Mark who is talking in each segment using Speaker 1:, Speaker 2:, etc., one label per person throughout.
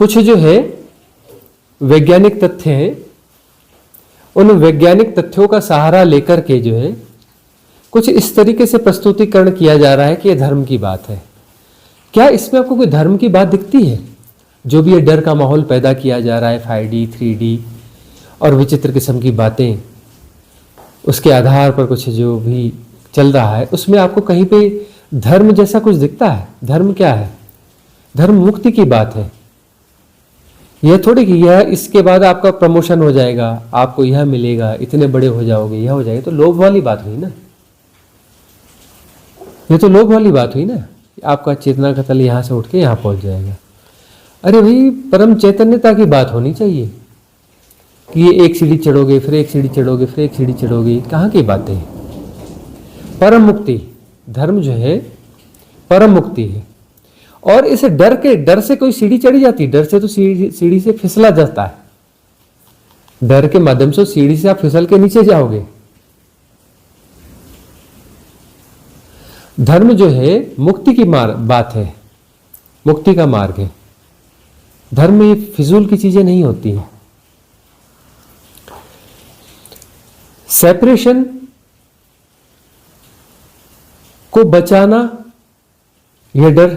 Speaker 1: कुछ जो है वैज्ञानिक तथ्य हैं, उन वैज्ञानिक तथ्यों का सहारा लेकर के जो है कुछ इस तरीके से प्रस्तुतिकरण किया जा रहा है कि यह धर्म की बात है। क्या इसमें आपको कोई धर्म की बात दिखती है? जो भी ये डर का माहौल पैदा किया जा रहा है, 5D 3D और विचित्र किस्म की बातें, उसके आधार पर कुछ जो भी चल रहा है, उसमें आपको कहीं पे धर्म जैसा कुछ दिखता है? धर्म क्या है? धर्म मुक्ति की बात है। यह थोड़ी कि यह इसके बाद आपका प्रमोशन हो जाएगा, आपको यह मिलेगा, इतने बड़े हो जाओगे, यह हो जाएगा। तो लोभ वाली बात हुई ना, ये तो लोभ वाली बात हुई ना। आपका चेतना का तल यहां से उठ के यहां पहुंच जाएगा। अरे भाई, परम चैतन्यता की बात होनी चाहिए कि ये एक सीढ़ी चढ़ोगे, फिर एक सीढ़ी चढ़ोगे, फिर एक सीढ़ी चढ़ोगे। कहाँ की बातें? परम मुक्ति, धर्म जो है परम मुक्ति है। और इस डर से कोई सीढ़ी चढ़ी जाती? डर से तो सीढ़ी से फिसला जाता है। डर के माध्यम से सीढ़ी से आप फिसल के नीचे जाओगे। धर्म जो है मुक्ति की बात है, मुक्ति का मार्ग है। धर्म में फिजूल की चीजें नहीं होती हैं। सेपरेशन को बचाना, यह डर,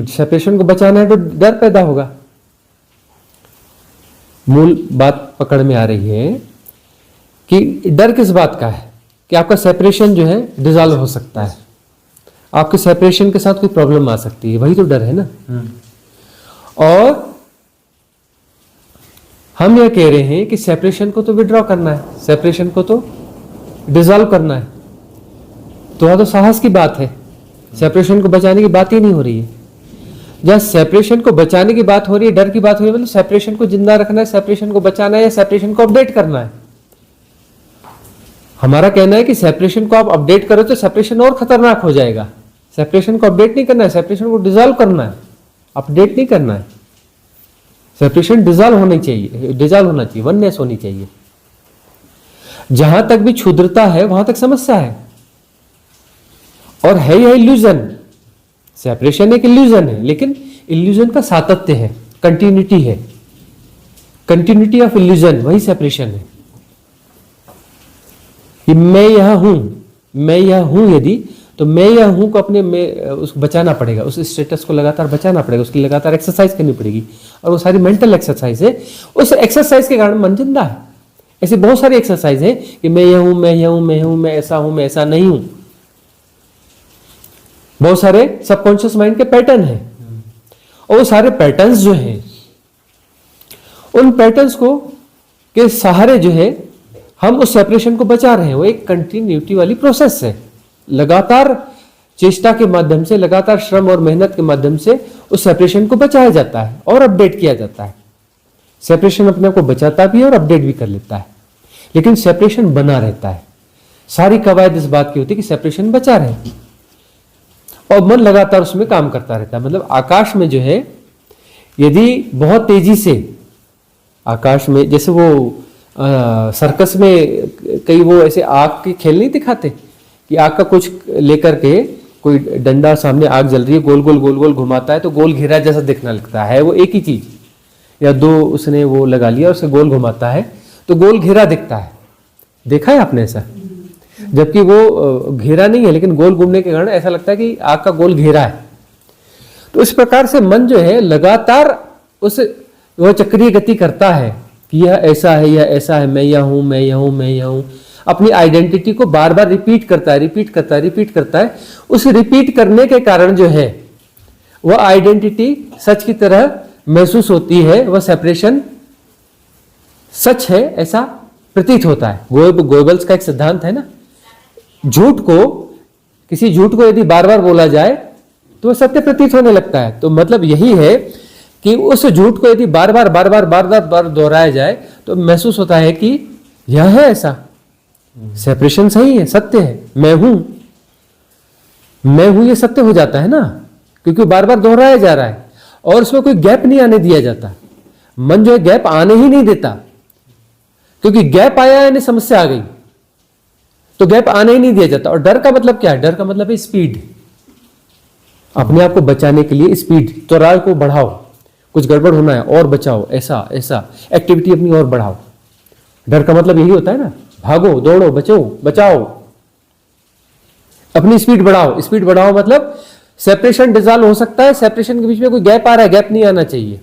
Speaker 1: सेपरेशन को बचाना है तो डर पैदा होगा। मूल बात पकड़ में आ रही है कि डर किस बात का है? कि आपका सेपरेशन जो है डिसॉल्व हो सकता है, आपके सेपरेशन के साथ कोई प्रॉब्लम आ सकती है, वही तो डर है ना। और हम यह कह रहे हैं कि सेपरेशन को तो विड्रॉ करना है, सेपरेशन को तो डिसॉल्व करना है। तो वह तो साहस की बात है, सेपरेशन को बचाने की बात ही नहीं हो रही है। जहां सेपरेशन को बचाने की बात हो रही है, डर की बात हो रही है, मतलब सेपरेशन को जिंदा रखना है, सेपरेशन को बचाना है या सेपरेशन को अपडेट करना है। हमारा कहना है कि सेपरेशन को आप अपडेट करो तो सेपरेशन और खतरनाक हो जाएगा। सेपरेशन को अपडेट नहीं करना है, सेपरेशन को डिसॉल्व करना है, अपडेट नहीं करना है। सेपरेशन डिसॉल्व होनी चाहिए, डिसॉल्व होना चाहिए, वननेस होनी चाहिए। जहां तक भी क्षुद्रता है वहां तक समस्या है, और है यह इल्यूजन। सेपरेशन एक इल्यूजन है, लेकिन इल्यूजन का सातत्य है, कंटिन्यूटी है, कंटिन्यूटी ऑफ इल्यूजन, वही सेपरेशन है। कि मैं यहां हूं, मैं यह हूं, यदि तो मैं यह हूं को अपने में उसको बचाना पड़ेगा, उस स्टेटस को लगातार बचाना पड़ेगा, उसकी लगातार एक्सरसाइज करनी पड़ेगी। और वो सारी मेंटल एक्सरसाइज है। उस एक्सरसाइज के कारण मन जिंदा है। ऐसी बहुत सारी एक्सरसाइज है कि मैं यह हूं, मैं यह हूं, मैं हूं, मैं ऐसा हूं, मैं ऐसा नहीं हूं। बहुत सारे सबकॉन्शियस माइंड के पैटर्न हैं, और वो सारे पैटर्न्स जो हैं, उन पैटर्न्स को के सहारे जो है हम उस सेपरेशन को बचा रहे हैं। वो एक कंटिन्यूटी वाली प्रोसेस है। लगातार चेष्टा के माध्यम से, लगातार श्रम और मेहनत के माध्यम से उस सेपरेशन को बचाया जाता है और अपडेट किया जाता है। सेपरेशन अपने आप को बचाता भी है और अपडेट भी कर लेता है, लेकिन सेपरेशन बना रहता है। सारी कवायद इस बात की होती है कि सेपरेशन बचा रहे, और मन लगातार उसमें काम करता रहता है। मतलब आकाश में जो है, यदि बहुत तेजी से आकाश में, जैसे वो सर्कस में कई वो ऐसे आग के खेल नहीं दिखाते कि आग का कुछ लेकर के कोई डंडा, सामने आग जल रही है, गोल गोल गोल गोल घुमाता है तो गोल घेरा जैसा दिखने लगता है। वो एक ही चीज, या दो उसने वो लगा लिया और उसे गोल घुमाता है तो गोल घेरा दिखता है। देखा है आपने ऐसा? जबकि वो घेरा नहीं है, लेकिन गोल घूमने के कारण ऐसा लगता है कि आग का गोल घेरा है। तो इस प्रकार से मन जो है लगातार उस वो चक्रीय गति करता है कि यह ऐसा है, यह ऐसा है, मैं यह हूं, मैं यह हूं, मैं यह हूं। अपनी आइडेंटिटी को बार बार रिपीट करता है, रिपीट करता है, रिपीट करता है। उस रिपीट करने के कारण जो है वह आइडेंटिटी सच की तरह महसूस होती है, वह सेपरेशन सच है ऐसा प्रतीत होता है। गोएबल्स का एक सिद्धांत है ना, झूठ को, किसी झूठ को यदि बार बार बोला जाए तो वह सत्य प्रतीत होने लगता है। तो मतलब यही है कि उस झूठ को यदि बार बार दोहराया जाए तो महसूस होता है कि यह है ऐसा, सेपरेशन सही है, सत्य है, मैं हूं, ये सत्य हो जाता है ना, क्योंकि बार बार दोहराया जा रहा है और उसमें कोई गैप नहीं आने दिया जाता। मन जो है गैप आने ही नहीं देता, क्योंकि गैप आया यानी समस्या आ गई, तो गैप आने ही नहीं दिया जाता। और डर का मतलब क्या है? डर का मतलब है स्पीड। अपने आप को बचाने के लिए स्पीड, त्वरा को बढ़ाओ, कुछ गड़बड़ होना है और बचाओ, ऐसा ऐसा एक्टिविटी अपनी और बढ़ाओ। डर का मतलब यही होता है ना, भागो दौड़ो बचाओ, अपनी स्पीड बढ़ाओ। स्पीड बढ़ाओ मतलब सेपरेशन डिसॉल्व हो सकता है, सेपरेशन के बीच में कोई गैप आ रहा है, गैप नहीं आना चाहिए।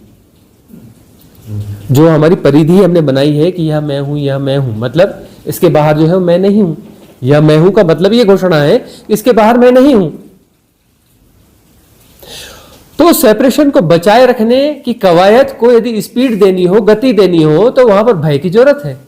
Speaker 1: जो हमारी परिधि हमने बनाई है कि यह मैं हूं, यह मैं हूं, मतलब इसके बाहर जो है मैं नहीं हूं। यह मैं हूं का मतलब ये घोषणा है, इसके बाहर मैं नहीं हूं। तो सेपरेशन को बचाए रखने की कवायद को यदि स्पीड देनी हो, गति देनी हो, तो वहां पर भय की जरूरत है।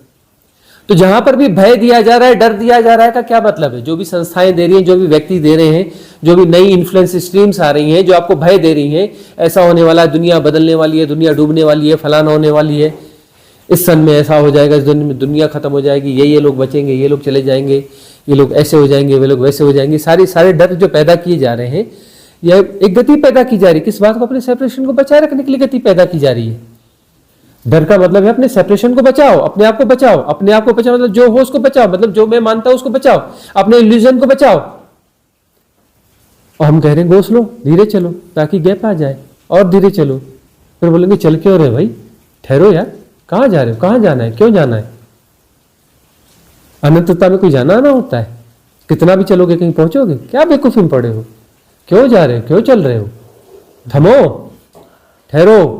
Speaker 1: तो जहां पर भी भय दिया जा रहा है, डर दिया जा रहा है, का क्या मतलब है? जो भी संस्थाएं दे रही हैं, जो भी व्यक्ति दे रहे हैं, जो भी नई इन्फ्लुएंस स्ट्रीम्स आ रही हैं, जो आपको भय दे रही हैं, ऐसा होने वाला है, दुनिया बदलने वाली है, दुनिया डूबने वाली है, फलाना होने वाली है, इस सन में ऐसा हो जाएगा, इस दिन में दुनिया खत्म हो जाएगी, ये लोग बचेंगे, ये लोग चले जाएंगे, ये लोग ऐसे हो जाएंगे, वे लोग वैसे हो जाएंगे, सारे डर जो पैदा किए जा रहे हैं, यह एक गति पैदा की जा रही है। किस बात को? अपने सेपरेशन को बचाए रखने के लिए गति पैदा की जा रही है। डर का मतलब है अपने सेपरेशन को बचाओ, अपने आप को बचाओ। अपने आप को बचाओ मतलब जो हो उसको बचाओ, मतलब जो मैं मानता हूं उसको बचाओ, अपने इल्यूजन को बचाओ। और हम कह रहे हैं गो स्लो, धीरे चलो ताकि गैप आ जाए, और धीरे चलो। फिर बोलेंगे चल क्यों रहे भाई, ठहरो यार, कहां जा रहे हो, कहां जाना है, क्यों जाना है? अनंतता में कोई जाना ना होता है, कितना भी चलोगे कहीं पहुंचोगे? क्या बेवकूफी में पड़े हो, क्यों जा रहे हो, क्यों चल रहे हो? थमो, ठहरो।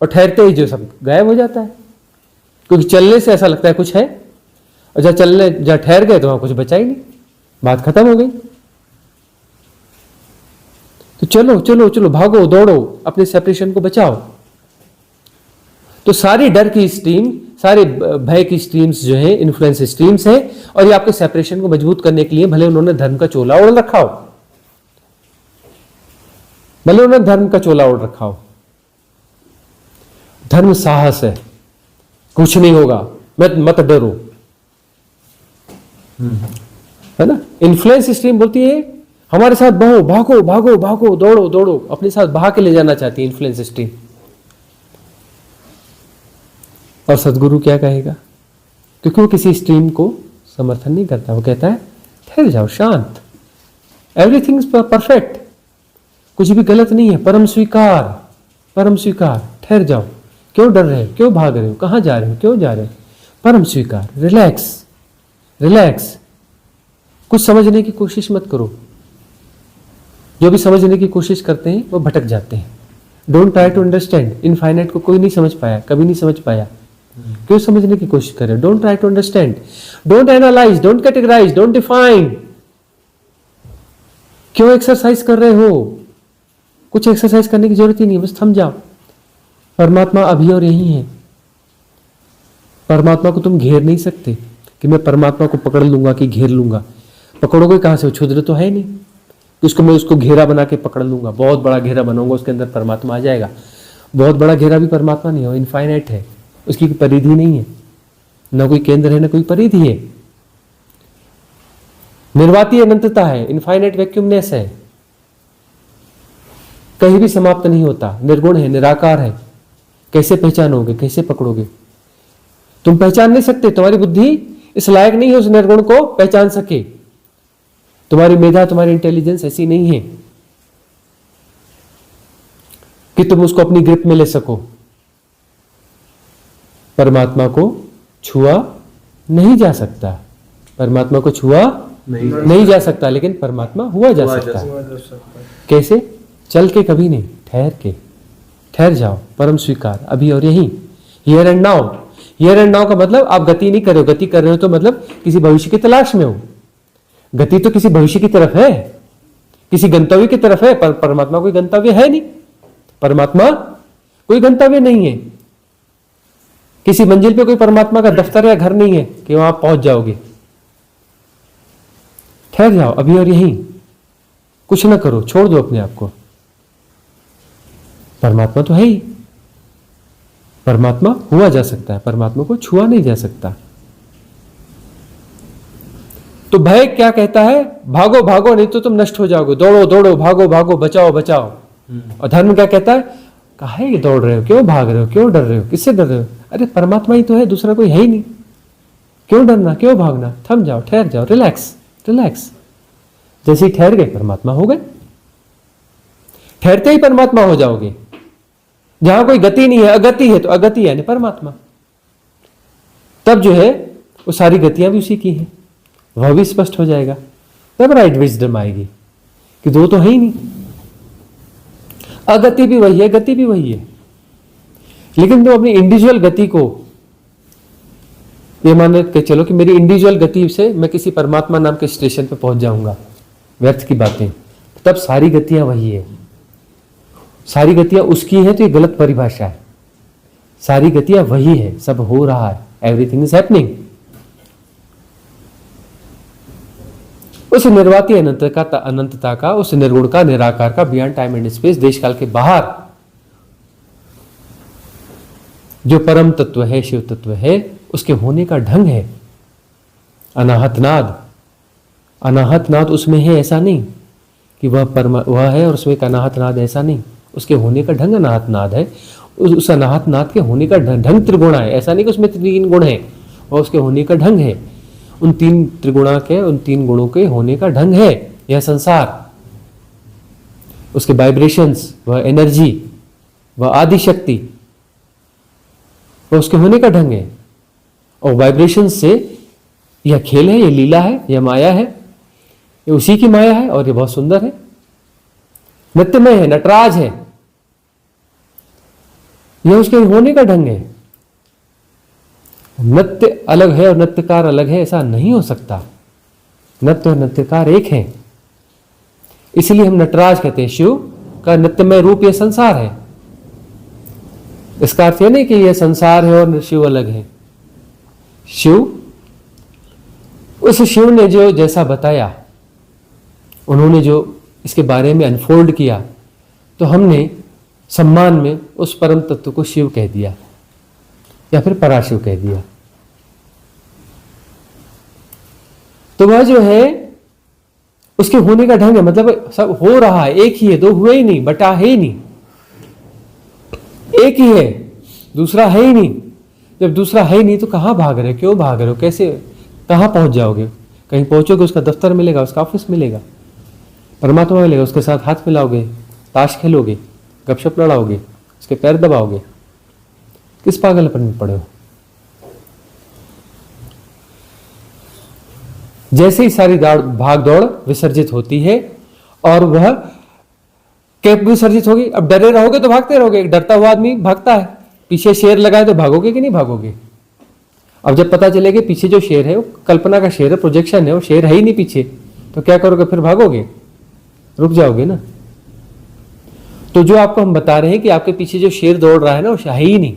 Speaker 1: और ठहरते ही जो सब गायब हो जाता है, क्योंकि चलने से ऐसा लगता है कुछ है, और जहां ठहर गए तो वहां कुछ बचा ही नहीं, बात खत्म हो गई। तो चलो चलो चलो, भागो दौड़ो, अपने सेपरेशन को बचाओ। तो सारी डर की स्ट्रीम, सारे भय की स्ट्रीम्स जो है इन्फ्लुएंस स्ट्रीम्स है, और ये आपके सेपरेशन को मजबूत करने के लिए भले उन्होंने धर्म का चोला ओढ़ रखा हो, भले उन्होंने धर्म का चोला ओढ़ रखा हो। धर्म साहस है, कुछ नहीं होगा, मत डरो, है ना। इन्फ्लुएंस स्ट्रीम बोलती है हमारे साथ बहो, भागो भागो भागो, दौड़ो दौड़ो, अपने साथ बहा के ले जाना चाहती है इन्फ्लुएंस स्ट्रीम। और सदगुरु क्या कहेगा? क्योंकि वो किसी स्ट्रीम को समर्थन नहीं करता, वो कहता है ठहर जाओ, शांत, एवरीथिंग इज परफेक्ट, कुछ भी गलत नहीं है, परम स्वीकार, परम स्वीकार, ठहर जाओ, क्यों डर रहे हो, क्यों भाग रहे हो, कहां जा रहे हो, क्यों जा रहे हो, परम स्वीकार, रिलैक्स रिलैक्स। कुछ समझने की कोशिश मत करो, जो भी समझने की कोशिश करते हैं वो भटक जाते हैं। Don't try to understand, infinite को कोई नहीं समझ पाया, कभी नहीं समझ पाया, क्यों समझने की कोशिश कर रहे हो? Don't try to understand, don't analyse, don't categorise, don't define. क्यों एक्सरसाइज कर रहे हो? कुछ एक्सरसाइज करने की जरूरत ही नहीं, बस थम जाओ। परमात्मा अभी और यही है। परमात्मा को तुम घेर नहीं सकते कि मैं परमात्मा को पकड़ लूंगा कि घेर लूंगा। पकड़ोगे कहां से? वो क्षुद्र तो है नहीं, उसको मैं उसको घेरा बना के पकड़ लूंगा, बहुत बड़ा घेरा बनाऊंगा, उसके अंदर परमात्मा आ जाएगा। बहुत बड़ा घेरा भी परमात्मा नहीं है, वो इनफाइनाइट है, उसकी कोई परिधि नहीं है, ना कोई केंद्र है ना कोई परिधि है। निर्वाती अनंतता है, इनफाइनाइट वैक्यूमनेस है, कहीं भी समाप्त नहीं होता, निर्गुण है, निराकार है। कैसे पहचानोगे, कैसे पकड़ोगे? तुम पहचान नहीं सकते, तुम्हारी बुद्धि इस लायक नहीं है उस निर्गुण को पहचान सके, तुम्हारी मेधा, तुम्हारी इंटेलिजेंस ऐसी नहीं है कि तुम उसको अपनी ग्रिप में ले सको। परमात्मा को छुआ नहीं जा सकता, परमात्मा को छुआ नहीं जा सकता, लेकिन परमात्मा हुआ जा सकता है। कैसे? चल के कभी नहीं, ठहर के, ठहर जाओ, परम स्वीकार, अभी और यहीं, here and now. Here and now का मतलब आप गति नहीं कर रहे हो, गति कर रहे हो तो मतलब किसी भविष्य की तलाश में हो। गति तो किसी भविष्य की तरफ है, किसी गंतव्य की तरफ है, पर परमात्मा कोई गंतव्य है नहीं, परमात्मा कोई गंतव्य नहीं है। किसी मंजिल पे कोई परमात्मा का दफ्तर या घर नहीं है कि वहां आप पहुंच जाओगे। ठहर जाओ, अभी और यहीं, कुछ ना करो, छोड़ दो अपने आप को। परमात्मा तो है ही, परमात्मा हुआ जा सकता है, परमात्मा को छुआ नहीं जा सकता। तो भय क्या कहता है? भागो भागो नहीं तो तुम नष्ट हो जाओगे, दौड़ो दौड़ो, भागो भागो, बचाओ बचाओ। और धर्म क्या कहता है? काहे ये दौड़ रहे हो, क्यों भाग रहे हो, क्यों डर रहे हो, किससे डर रहे हो? अरे परमात्मा ही तो है, दूसरा कोई है ही नहीं, क्यों डरना, क्यों भागना? थम जाओ, ठहर जाओ, रिलैक्स रिलैक्स। जैसे ही ठहर गए परमात्मा हो गए, ठहरते ही परमात्मा हो जाओगे। जहां कोई गति नहीं है, अगति है, तो अगति यानी परमात्मा। तब जो है वो सारी गतियां भी उसी की हैं, वह भी स्पष्ट हो जाएगा। तब राइट विजडम आएगी कि दो तो है ही नहीं, अगति भी वही है, गति भी वही है। लेकिन तुम अपनी इंडिविजुअल गति को ये मान के चलो कि मेरी इंडिविजुअल गति से मैं किसी परमात्मा नाम के स्टेशन पे पहुंच जाऊंगा, व्यर्थ की बातें। तब सारी गतियां वही है, सारी गतियां उसकी है, तो ये गलत परिभाषा है। सारी गतियां वही है, सब हो रहा है, एवरीथिंग इज हैपनिंग। उस निर्वाती अनंतता का, उस निर्गुण का, निराकार का, बियॉन्ड टाइम एंड स्पेस, देश काल के बाहर जो परम तत्व है, शिव तत्व है, उसके होने का ढंग है अनाहत नाद। अनाहत नाद उसमें है, ऐसा नहीं कि वह है और उसमें एक अनाहत नाद, ऐसा नहीं। उसके होने का ढंग अनाहत नाद है। उस अनाहत नाद के होने का ढंग त्रिगुणा है, ऐसा नहीं कि उसमें 3 गुण है, और उसके होने का ढंग है। उन 3 त्रिगुणा के, उन 3 गुणों के होने का ढंग है यह संसार, उसके वाइब्रेशंस, वह एनर्जी, वह आदि शक्ति, वह उसके होने का ढंग है। और वाइब्रेशन से यह खेल है, यह लीला है, यह माया है, ये उसी की माया है और ये बहुत सुंदर है, नित्यमय है, नटराज है। यह उसके होने का ढंग है। नृत्य अलग है और नृत्यकार अलग है, ऐसा नहीं हो सकता। नृत्य और नृत्यकार एक है, इसलिए हम नटराज कहते हैं। शिव का नृत्यमय रूप यह संसार है। इसका अर्थ यह नहीं कि यह संसार है और शिव अलग है। शिव, उस शिव ने जो जैसा बताया, उन्होंने जो इसके बारे में अनफोल्ड किया, तो हमने सम्मान में उस परम तत्व को शिव कह दिया या फिर पराशिव कह दिया। तो वह जो है उसके होने का ढंग है, मतलब सब हो रहा है, एक ही है, दो हुए ही नहीं, बटा है ही नहीं, एक ही है, दूसरा है ही नहीं। जब दूसरा है ही नहीं तो कहां भाग रहे हो, क्यों भाग रहे हो, कैसे, कहां पहुंच जाओगे? कहीं पहुंचोगे, उसका दफ्तर मिलेगा, उसका ऑफिस मिलेगा, परमात्मा मिलेगा, उसके साथ हाथ मिलाओगे, ताश खेलोगे, गपशप लड़ाओगे, उसके पैर दबाओगे। किस पागलपन में पड़े हो? जैसे ही सारी भाग दौड़ विसर्जित होती है और वह कैप विसर्जित होगी, अब डरे रहोगे तो भागते रहोगे। एक डरता हुआ आदमी भागता है, पीछे शेर लगाए तो भागोगे कि नहीं भागोगे? अब जब पता चलेगा पीछे जो शेर है वो कल्पना का शेर है, प्रोजेक्शन है, वो शेर है ही नहीं पीछे, तो क्या करोगे? फिर भागोगे? रुक जाओगे ना। तो जो आपको हम बता रहे हैं कि आपके पीछे जो शेर दौड़ रहा है ना, वो है ही नहीं।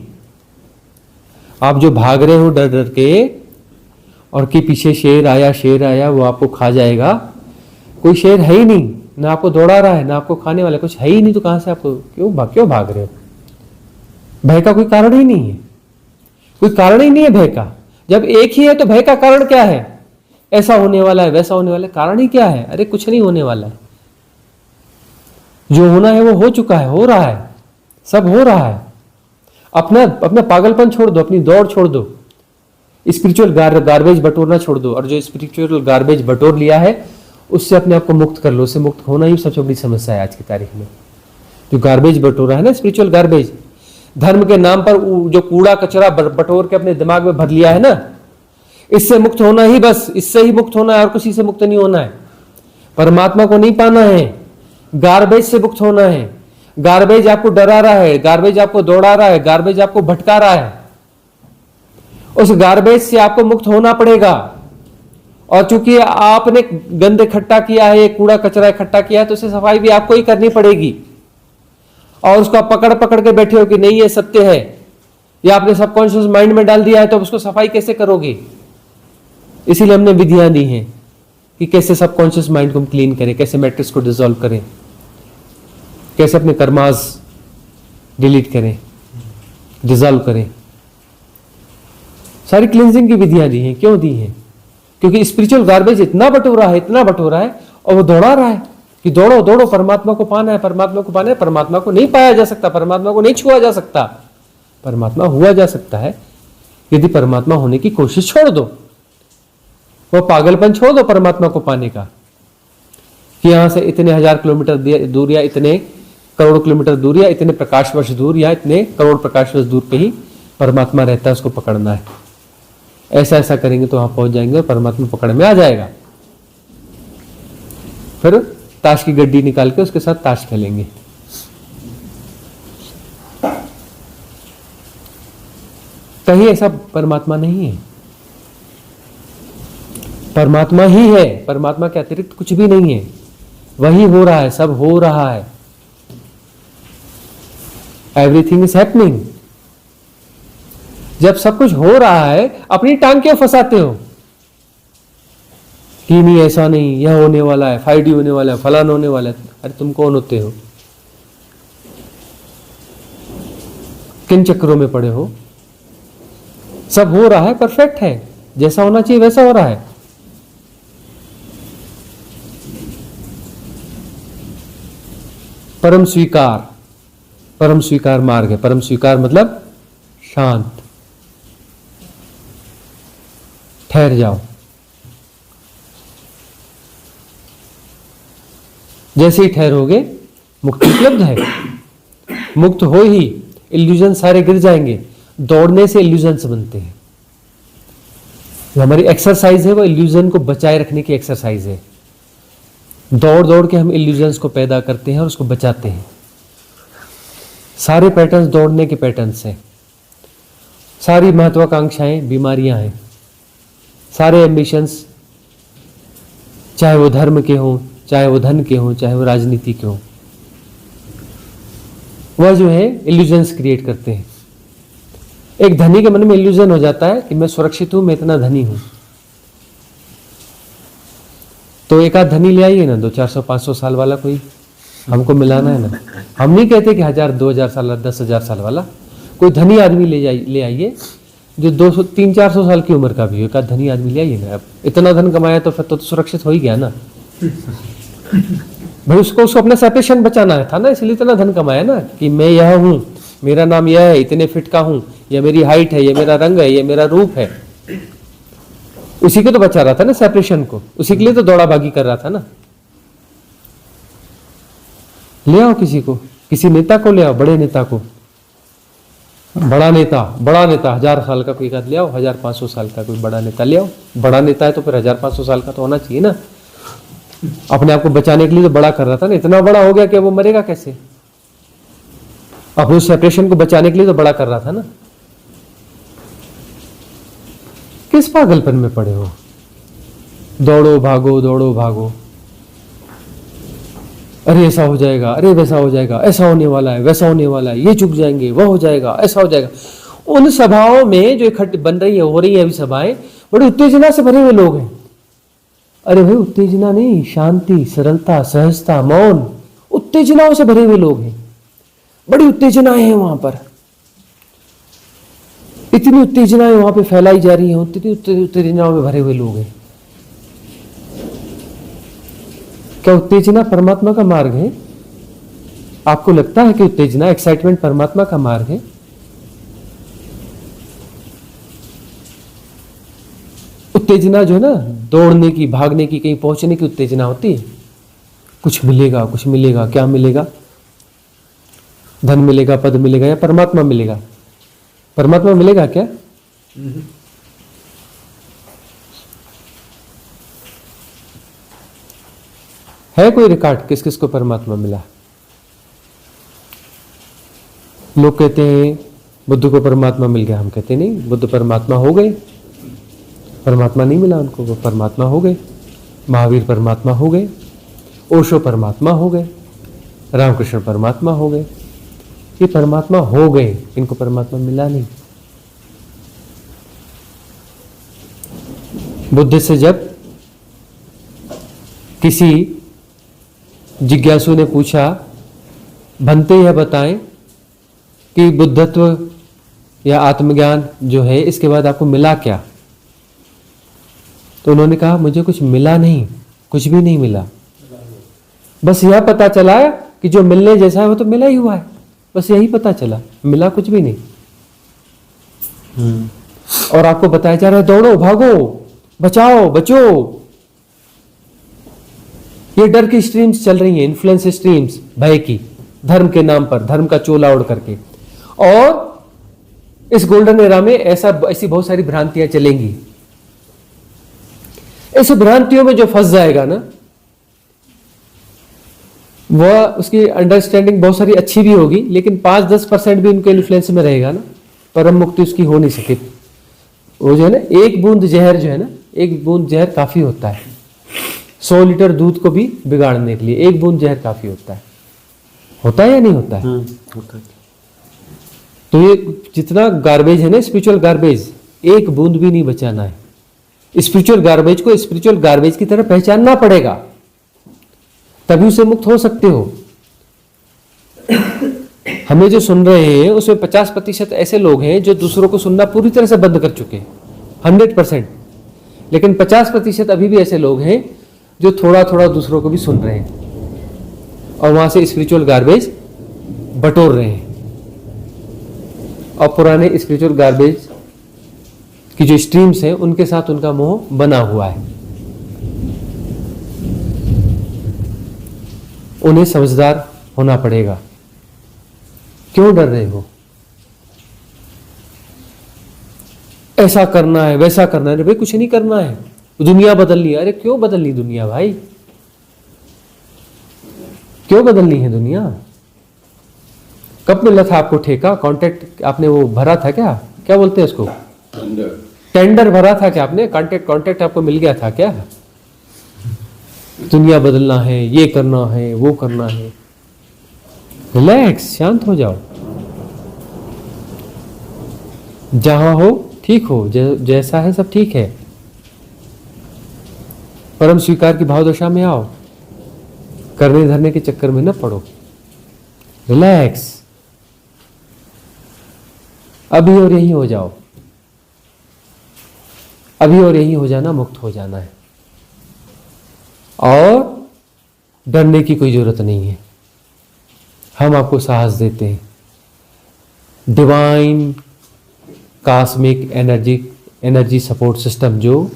Speaker 1: आप जो भाग रहे हो डर डर के, और कि पीछे शेर आया वो आपको खा जाएगा, कोई शेर है ही नहीं, ना आपको दौड़ा रहा है, ना आपको खाने वाला, कुछ है ही नहीं। तो कहां से आपको क्यों भाग रहे हो? भय का कोई कारण ही नहीं है, कोई कारण ही नहीं है भय का। जब एक ही है तो भय का कारण क्या है? ऐसा होने वाला है, वैसा होने वाला है, कारण ही क्या है? अरे कुछ नहीं होने वाला है, जो होना है वो हो चुका है, हो रहा है, सब हो रहा है। अपना पागलपन छोड़ दो, अपनी दौड़ छोड़ दो, स्पिरिचुअल गार्बेज बटोरना छोड़ दो, और जो स्पिरिचुअल गार्बेज बटोर लिया है उससे अपने आप को मुक्त कर लो। उससे मुक्त होना ही सबसे बड़ी समस्या है आज की तारीख में। जो गार्बेज बटोरा है ना, स्पिरिचुअल गार्बेज, धर्म के नाम पर जो कूड़ा कचरा बटोर के अपने दिमाग में भर लिया है ना, इससे मुक्त होना ही, बस इससे ही मुक्त होना है, और किसी से मुक्त नहीं होना है। परमात्मा को नहीं पाना है, गार्बेज से मुक्त होना है। गार्बेज आपको डरा रहा है, गार्बेज आपको दौड़ा रहा है, गार्बेज आपको भटका रहा है, उस गार्बेज से आपको मुक्त होना पड़ेगा। और चूंकि आपने गंद इकट्ठा किया है, कूड़ा कचरा इकट्ठा किया है, तो उसे सफाई भी आपको ही करनी पड़ेगी। और उसको पकड़ पकड़ के बैठे हो कि नहीं ये सत्य है, या आपने सबकॉन्शियस माइंड में डाल दिया है, तो उसको सफाई कैसे करोगे? इसीलिए हमने विधियां दी हैं कि कैसे सबकॉन्शियस माइंड को हम क्लीन करें, कैसे मैट्रिक्स को डिसॉल्व करें, कैसे अपने कर्मास डिलीट करें, डिसॉल्व करें। सारी क्लींजिंग की विधियां दी हैं। क्यों दी हैं? क्योंकि स्पिरिचुअल गार्बेज इतना बटोरा है, इतना बटोरा है, और वो दौड़ा रहा है कि दौड़ो दौड़ो, परमात्मा को पाना है, परमात्मा को पाना है। परमात्मा को नहीं पाया जा सकता, परमात्मा को नहीं छुआ जा सकता। परमात्मा हुआ जा सकता है यदि परमात्मा होने की कोशिश छोड़ दो, वो पागलपन छोड़ दो परमात्मा को पाने का, कि यहां से इतने 1000 किलोमीटर दूर या इतने करोड़ किलोमीटर दूर या इतने प्रकाश वर्ष दूर या इतने करोड़ प्रकाश वर्ष दूर पे ही परमात्मा रहता है, उसको पकड़ना है। ऐसा ऐसा करेंगे तो वहां पहुंच जाएंगे और परमात्मा पकड़ में आ जाएगा। फिर ताश की गड्डी निकाल के उसके साथ ताश खेलेंगे। कहीं ऐसा परमात्मा नहीं है। परमात्मा ही है, परमात्मा के अतिरिक्त कुछ भी नहीं है। वही हो रहा है, सब हो रहा है। Everything is happening. जब सब कुछ हो रहा है, अपनी टांग क्यों फंसाते हो कि नहीं ऐसा नहीं, यह होने वाला है, 5D होने वाला है, फलाना होने वाला है। अरे तुम कौन होते हो? किन चक्रों में पड़े हो? सब हो रहा है, परफेक्ट है, जैसा होना चाहिए वैसा हो रहा है। परम स्वीकार मार्ग है। परम स्वीकार मतलब शांत, ठहर जाओ। जैसे ही ठहरोगे मुक्ति उपलब्ध है। मुक्त हो ही इल्यूजन सारे गिर जाएंगे। दौड़ने से इल्यूजन्स बनते हैं। जो हमारी एक्सरसाइज है वो इल्यूजन को बचाए रखने की एक्सरसाइज है। दौड़ दौड़ के हम इल्यूजन्स को पैदा करते हैं और उसको बचाते हैं। सारे पैटर्न्स दौड़ने के पैटर्न्स हैं। सारी महत्वाकांक्षाएं बीमारियां हैं। सारे एम्बिशंस, चाहे वो धर्म के हों, चाहे वो धन के हों, चाहे वो राजनीति के हों, वह जो है इल्यूजन्स क्रिएट करते हैं। एक धनी के मन में इल्यूजन हो जाता है कि मैं सुरक्षित हूं, मैं इतना धनी हूं, तो एक आध धनी ले आइए ना, 200-400-500 साल वाला कोई हमको मिलाना है ना। हम नहीं कहते कि 1000-2000 साल, 10,000 साल वाला, कोई धनी आदमी ले आइए जो 200-300-400 साल की उम्र का भी हो। एक आध धनी आदमी ले आइए ना। अब इतना धन कमाया तो फिर तो सुरक्षित हो ही गया ना भाई। उसको अपना सेपरेशन बचाना था ना, इसलिए इतना धन कमाया ना कि मैं यह हूं, मेरा नाम यह है, इतने फिट का हूं, यह मेरी हाइट है, यह मेरा रंग है, यह मेरा रूप है। उसी को तो बचा रहा था ना, सेपरेशन को। उसी के लिए तो दौड़ा भागी कर रहा था ना। ले आओ किसी को, किसी नेता को ले आओ, बड़े नेता को, बड़ा नेता 1000 साल का कोई एक आध ले आओ, 1500 साल का कोई बड़ा नेता ले आओ। बड़ा नेता है तो फिर 1500 साल का तो होना चाहिए ना। अपने आप को बचाने के लिए तो बड़ा कर रहा था ना। इतना बड़ा हो गया कि वो मरेगा कैसे? अब उस सेपरेशन को बचाने के लिए तो बड़ा कर रहा था ना। किस पागलपन में पड़े हो? दौड़ो भागो, दौड़ो भागो। अरे ऐसा हो जाएगा, अरे वैसा हो जाएगा, ऐसा होने वाला है, वैसा होने वाला है, ये चुक जाएंगे, वह हो जाएगा, ऐसा हो जाएगा। उन सभाओं में जो इकट्ठ बन रही है, हो रही है अभी सभाएं, बड़ी उत्तेजना से भरे हुए लोग हैं। अरे भाई उत्तेजना नहीं, शांति, सरलता, सहजता, मौन, उत्तेजनाओं से भरे हुए लोग हैं। बड़ी उत्तेजनाएं हैं वहां पर। इतनी उत्तेजनाएं वहां पे फैलाई जा रही हैं, इतनी उत्तेजनाओं में भरे हुए लोग हैं। क्या उत्तेजना परमात्मा का मार्ग है? आपको लगता है कि उत्तेजना, एक्साइटमेंट परमात्मा का मार्ग है? उत्तेजना जो है ना, दौड़ने की, भागने की, कहीं पहुंचने की उत्तेजना होती है। कुछ मिलेगा, कुछ मिलेगा, क्या मिलेगा? धन मिलेगा, पद मिलेगा, या परमात्मा मिलेगा? परमात्मा मिलेगा क्या? है कोई रिकॉर्ड किस किस को परमात्मा मिला? लोग कहते हैं बुद्ध को परमात्मा मिल गया, हम कहते नहीं, बुद्ध परमात्मा हो गए। परमात्मा नहीं मिला उनको, वो परमात्मा हो गए। महावीर परमात्मा हो गए, ओशो परमात्मा हो गए, रामकृष्ण परमात्मा हो गए। ये परमात्मा हो गए, इनको परमात्मा मिला नहीं। बुद्ध से जब किसी जिज्ञासु ने पूछा, बनते यह बताएं कि बुद्धत्व या आत्मज्ञान जो है इसके बाद आपको मिला क्या? तो उन्होंने कहा मुझे कुछ मिला नहीं, कुछ भी नहीं मिला। बस यह पता चला कि जो मिलने जैसा है वो तो मिला ही हुआ है, बस यही पता चला, मिला कुछ भी नहीं। और आपको बताया जा रहा है दौड़ो भागो, बचाओ बचो। ये डर की स्ट्रीम्स चल रही हैं, इन्फ्लुएंस स्ट्रीम्स, भय की। धर्म के नाम पर, धर्म का चोला ओढ़ करके। और इस गोल्डन एरा में ऐसी बहुत सारी भ्रांतियां चलेंगी। इस भ्रांतियों में जो फंस जाएगा ना, वह उसकी अंडरस्टैंडिंग बहुत सारी अच्छी भी होगी, लेकिन 5-10% भी उनके इन्फ्लुएंस में रहेगा ना, परम मुक्ति उसकी हो नहीं सके। वो जो है ना, एक बूंद जहर जो है ना, एक बूंद जहर काफी होता है 100 लीटर दूध को भी बिगाड़ने के लिए। एक बूंद जहर काफी होता है। होता है या नहीं होता है?
Speaker 2: होता है।
Speaker 1: तो ये जितना गार्बेज है ना, स्पिरिचुअल गार्बेज, एक बूंद भी नहीं बचाना है। स्पिरिचुअल गार्बेज को स्पिरिचुअल गार्बेज की तरह पहचानना पड़ेगा, तभी उसे मुक्त हो सकते हो। हमें जो सुन रहे हैं उसमें 50% ऐसे लोग हैं जो दूसरों को सुनना पूरी तरह से बंद कर चुके हैं, 100%। लेकिन 50% अभी भी ऐसे लोग हैं जो थोड़ा थोड़ा दूसरों को भी सुन रहे हैं और वहां से स्पिरिचुअल गार्बेज बटोर रहे हैं। और पुराने स्पिरिचुअल गार्बेज की जो स्ट्रीम्स हैं उनके साथ उनका मोह बना हुआ है। उन्हें समझदार होना पड़ेगा। क्यों डर रहे हो? ऐसा करना है, वैसा करना है। भाई कुछ नहीं करना है, दुनिया बदलनी है। अरे क्यों बदलनी दुनिया भाई? क्यों बदलनी है दुनिया? कब मिला था आपको ठेका? कॉन्ट्रैक्ट आपने वो भरा था क्या? क्या बोलते हैं उसको? टेंडर भरा था क्या आपने? कॉन्ट्रैक्ट आपको मिल गया था क्या? दुनिया बदलना है, ये करना है, वो करना है। रिलैक्स, शांत हो जाओ। जहां हो ठीक हो, जैसा है सब ठीक है। परम स्वीकार की भावदशा में आओ, करने धरने के चक्कर में न पड़ो। रिलैक्स, अभी और यहीं हो जाओ। अभी और यहीं हो जाना, मुक्त हो जाना है। और डरने की कोई जरूरत नहीं है। हम आपको साहस देते हैं। Divine cosmic energy support system जो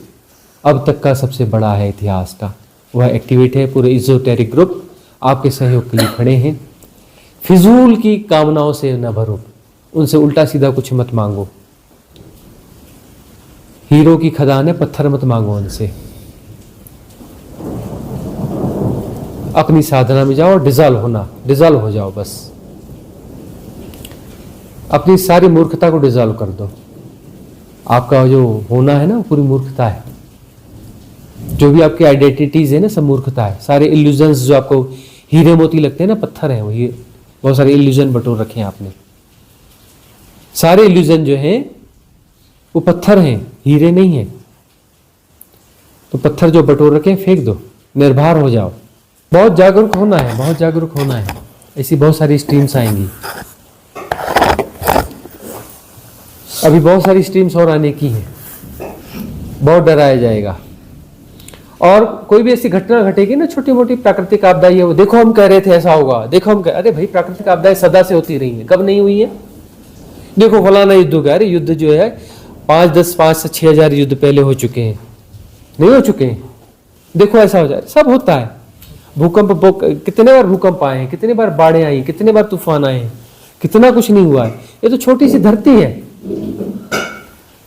Speaker 1: अब तक का सबसे बड़ा है इतिहास का, वह एक्टिवेट है। पूरे इजोटेरिक ग्रुप आपके सहयोग के लिए खड़े हैं। फिजूल की कामनाओं से न भरो, उनसे उल्टा सीधा कुछ मत मांगो। हीरो की खदान है, पत्थर मत मांगो उनसे। अपनी साधना में जाओ, डिजॉल्व हो जाओ। बस अपनी सारी मूर्खता को डिजॉल्व कर दो। आपका जो होना है ना, पूरी मूर्खता है। जो भी आपकी आइडेंटिटीज है ना, सब मूर्खता है। सारे इल्यूजन्स जो आपको हीरे मोती लगते हैं ना, पत्थर हैं। वही बहुत सारे इल्यूजन बटोर रखे हैं आपने। सारे इल्यूजन जो हैं वो पत्थर हैं, हीरे नहीं है। तो पत्थर जो बटोर रखे हैं फेंक दो, निर्भर हो जाओ। बहुत जागरूक होना है, बहुत जागरूक होना है। ऐसी बहुत सारी स्ट्रीम्स आएंगी। अभी बहुत सारी स्ट्रीम्स और आने की हैं। बहुत डराया जाएगा। और कोई भी ऐसी घटना घटेगी ना, छोटी मोटी प्राकृतिक आपदाएं, वो देखो हम कह रहे थे ऐसा होगा, देखो हम अरे भाई प्राकृतिक आपदाएं सदा से होती रही हैं, कब नहीं हुई है? देखो फलाना युद्ध हो गया। अरे युद्ध जो है 5 से 6 हजार युद्ध पहले हो चुके हैं, नहीं हो चुके हैं? देखो ऐसा हो जाए, सब होता है। भूकंप, कितने बार भूकंप आए हैं, कितने बार बाढ़ें आई, कितने बार तूफान आए हैं, कितना कुछ नहीं हुआ है। ये तो छोटी सी धरती है,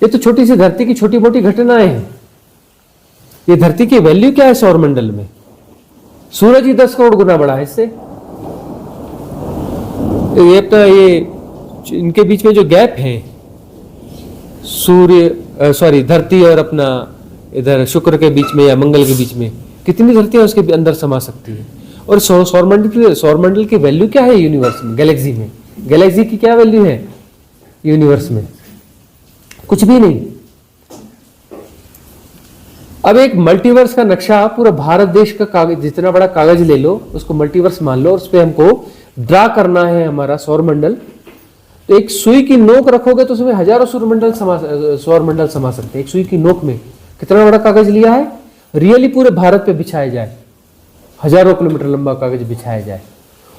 Speaker 1: ये तो छोटी सी धरती की छोटी मोटी घटनाएं हैं। ये धरती की वैल्यू क्या है सौरमंडल में? सूरज ही 10 करोड़ गुना बड़ा है इससे। ये अपना ये इनके बीच में जो गैप है, धरती और अपना इधर शुक्र के बीच में या मंगल के बीच में, कितनी धरतियां उसके अंदर समा सकती है। और सौरमंडल की वैल्यू क्या है यूनिवर्स में, गैलेक्सी में? गैलेक्सी की क्या वैल्यू है यूनिवर्स में? कुछ भी नहीं। अब एक मल्टीवर्स का नक्शा, पूरा भारत देश का कागज, जितना बड़ा कागज ले लो उसको मल्टीवर्स मान लो, और उस पर हमको ड्रा करना है हमारा सौरमंडल। तो एक सुई की नोक रखोगे तो उसमें हजारों सौरमंडल समा सकते हैं। एक सुई की नोक में कितना बड़ा कागज लिया है, रियली पूरे भारत पे बिछाया जाए, हजारों किलोमीटर लंबा कागज बिछाया जाए,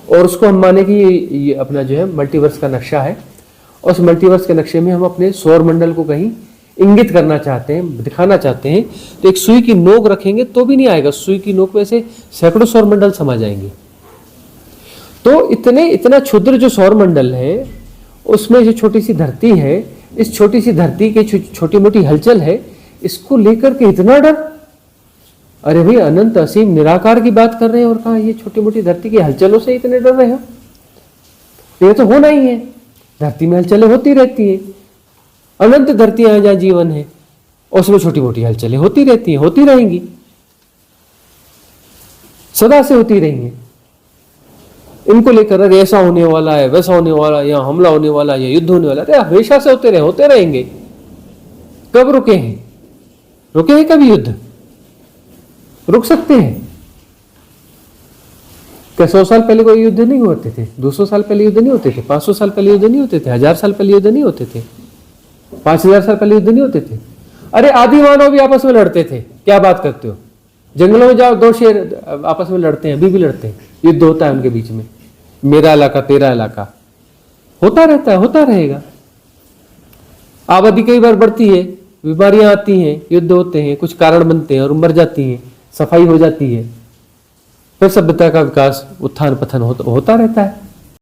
Speaker 1: और उसको हम माने कि ये अपना जो है मल्टीवर्स का नक्शा है। और उस मल्टीवर्स के नक्शे में हम अपने सौरमंडल को कहीं इंगित करना चाहते हैं, दिखाना चाहते हैं, तो एक सुई की नोक रखेंगे तो भी नहीं आएगा। सुई की नोक में से सैकड़ों सौरमंडल समा जाएंगे। तो इतना क्षुद्र जो सौर मंडल है, उसमें जो छोटी सी धरती है, इस छोटी सी धरती के छोटी मोटी हलचल है, इसको लेकर के इतना डर। अरे भाई, अनंत असीम निराकार की बात कर रहे हैं और कहा ये छोटी मोटी धरती की हलचलों से इतने डर रहे हो? ये तो होना ही है, धरती में हलचलें होती रहती है, अनंत धरतियां हैं जहां जीवन है, उसमें छोटी मोटी हलचलें होती रहती हैं, होती रहेंगी, सदा से होती रहेंगी। इनको लेकर अरे ऐसा होने वाला है, वैसा होने वाला है, यहाँ हमला होने वाला है, युद्ध होने वाला है, अरे हमेशा से होते रहेंगे। कब रुके हैं? रुके हैं कभी युद्ध? रुक सकते हैं क्या? 100 साल पहले कोई युद्ध नहीं होते थे? 200 साल पहले युद्ध नहीं होते थे? 500 साल पहले युद्ध नहीं होते थे? 1000 साल पहले युद्ध नहीं होते थे? 5000 साल पहले युद्ध नहीं होते थे? अरे आदि मानव भी आपस में लड़ते थे, क्या बात करते हो? जंगलों में जाओ, 2 शेर आपस में लड़ते हैं, अभी भी लड़ते हैं, युद्ध होता है उनके बीच में, मेरा इलाका तेरा इलाका, होता रहता है, होता रहेगा। आबादी कई बार बढ़ती है, बीमारियां आती हैं, युद्ध होते हैं, कुछ कारण बनते हैं और मर जाती हैं, सफाई हो जाती है, फिर सभ्यता का विकास, उत्थान पतन होता रहता है।